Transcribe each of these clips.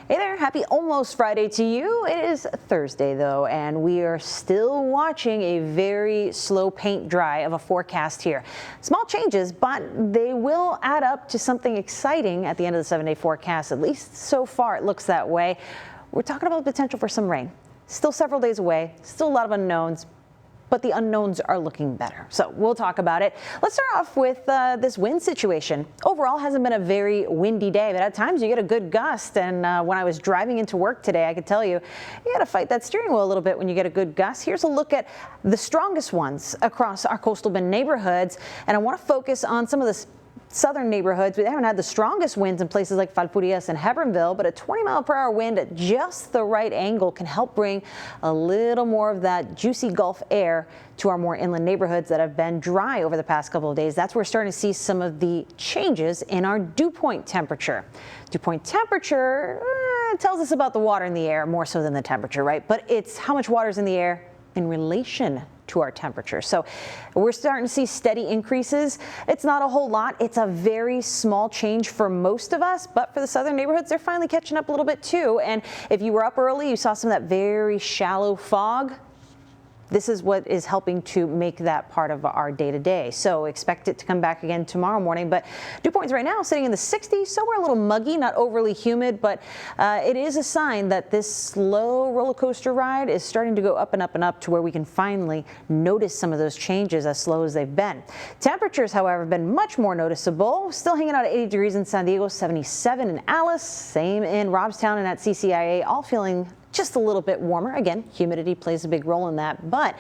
Hey there, happy almost Friday to you. It is Thursday though, and we are still watching a very slow paint dry of a forecast here. Small changes, but they will add up to something exciting at the end of the 7-day forecast. At least so far it looks that way. We're talking about the potential for some rain. Still several days away, still a lot of unknowns, but the unknowns are looking better. So we'll talk about it. Let's start off with this wind situation. Overall, hasn't been a very windy day, but at times you get a good gust. And when I was driving into work today, I could tell you got to fight that steering wheel a little bit when you get a good gust. Here's a look at the strongest ones across our coastal bend neighborhoods. And I want to focus on some of the southern neighborhoods. We haven't had the strongest winds in places like Falfurrias and Hebronville, but a 20-mile-per-hour wind at just the right angle can help bring a little more of that juicy Gulf air to our more inland neighborhoods that have been dry over the past couple of days. That's where we're starting to see some of the changes in our dew point temperature. Dew point temperature tells us about the water in the air more so than the temperature, right? But it's how much water is in the air in relation to our temperature. So we're starting to see steady increases. It's not a whole lot. It's a very small change for most of us, but for the southern neighborhoods, they're finally catching up a little bit too. And if you were up early, you saw some of that very shallow fog. This is what is helping to make that part of our day-to-day. So expect it to come back again tomorrow morning. But dew points right now sitting in the 60s, so we're a little muggy, not overly humid, but it is a sign that this slow roller coaster ride is starting to go up and up and up to where we can finally notice some of those changes as slow as they've been. Temperatures, however, have been much more noticeable. Still hanging out at 80 degrees in San Diego, 77 in Alice, same in Robstown and at CCIA, all feeling just a little bit warmer. Again, humidity plays a big role in that. But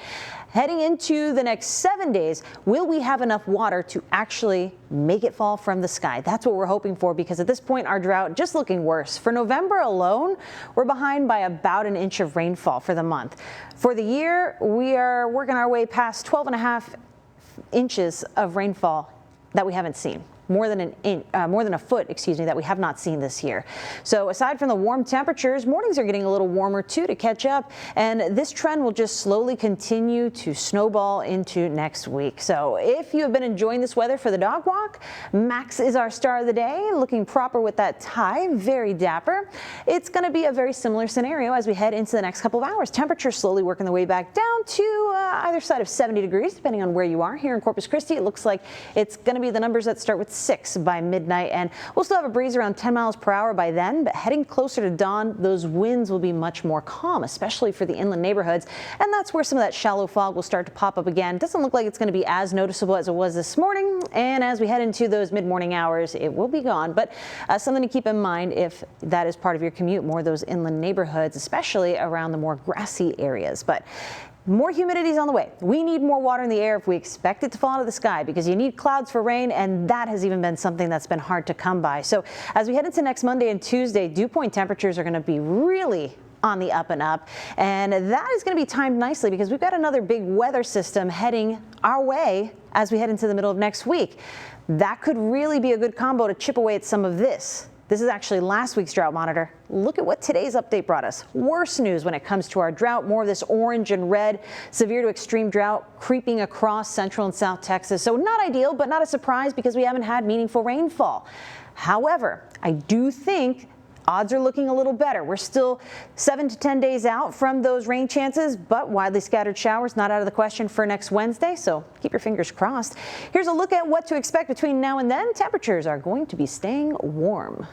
heading into the next 7 days, will we have enough water to actually make it fall from the sky? That's what we're hoping for, because at this point, our drought just looking worse. For November alone, we're behind by about an inch of rainfall for the month. For the year, we are working our way past 12.5 inches of rainfall that we haven't seen. More than a foot, that we have not seen this year. So aside from the warm temperatures, mornings are getting a little warmer too to catch up, and this trend will just slowly continue to snowball into next week. So if you have been enjoying this weather for the dog walk, Max is our star of the day, looking proper with that tie, very dapper. It's going to be a very similar scenario as we head into the next couple of hours. Temperatures slowly working their way back down to either side of 70 degrees, depending on where you are. Here in Corpus Christi, it looks like it's going to be the numbers that start with 6 by midnight, and we'll still have a breeze around 10 miles per hour by then, but heading closer to dawn, those winds will be much more calm, especially for the inland neighborhoods, and that's where some of that shallow fog will start to pop up again. Doesn't look like it's going to be as noticeable as it was this morning, and as we head into those mid-morning hours, it will be gone, but something to keep in mind if that is part of your commute, more of those inland neighborhoods, especially around the more grassy areas. But more humidity is on the way. We need more water in the air if we expect it to fall out of the sky, because you need clouds for rain, and that has even been something that's been hard to come by. So as we head into next Monday and Tuesday, dew point temperatures are going to be really on the up and up, and that is going to be timed nicely because we've got another big weather system heading our way as we head into the middle of next week. That could really be a good combo to chip away at some of this. This is actually last week's drought monitor. Look at what today's update brought us. Worse news when it comes to our drought. More of this orange and red, severe to extreme drought creeping across central and south Texas. So not ideal, but not a surprise because we haven't had meaningful rainfall. However, I do think odds are looking a little better. We're still 7 to 10 days out from those rain chances, but widely scattered showers not out of the question for next Wednesday, so keep your fingers crossed. Here's a look at what to expect between now and then. Temperatures are going to be staying warm.